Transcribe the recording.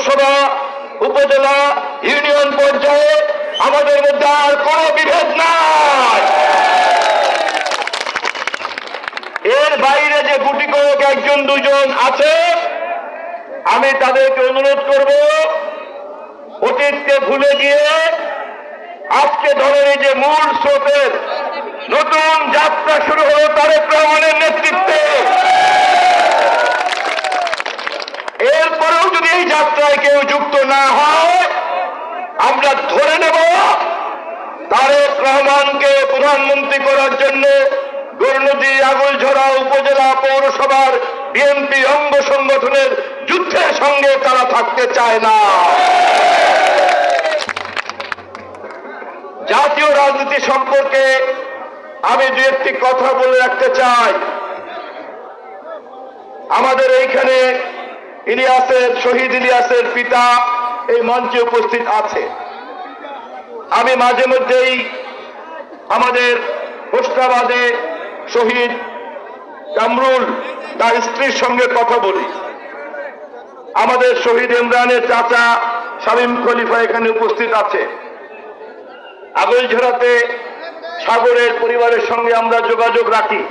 পৌরসভা, উপজেলা, ইউনিয়ন পর্যায়ে আমাদের মধ্যে আর কোনো বিভেদ নাই। এর বাইরে যে গুটি কয়েক একজন দুজন আছে, আমি তাদেরকে অনুরোধ করব, অতীতকে ভুলে গিয়ে আজকে ধরেন এই যে মূল স্রোতের নতুন যাত্রা শুরু হলো তারেক রহমানের নেতৃত্বে, এরপরেও যদি এই যাত্রায় কেউ যুক্ত না হয়, আমরা ধরে নেব তারেক রহমানকে প্রধানমন্ত্রী করার জন্য গৌরনদী, আগৈলঝরা উপজেলা পৌরসভার বিএনপি অঙ্গ সংগঠনের যুদ্ধের সঙ্গে তারা থাকতে চায় না। জাতীয় রাজনীতি সম্পর্কে আমি দু একটি কথা বলে রাখতে চাই। আমাদের এইখানে শহীদ ইলিয়াসের পিতা এই মঞ্চে উপস্থিত আছে। আমি মাঝে মধ্যেই আমাদের হোসনাবাদে শহীদ কামরুল তার স্ত্রীর সঙ্গে কথা বলি। আমাদের শহীদ ইমরানের চাচা শামীম খলিফা এখানে উপস্থিত আছে। আগৈলঝরাতে সাগরের পরিবারের সঙ্গে আমরা যোগাযোগ রাখি।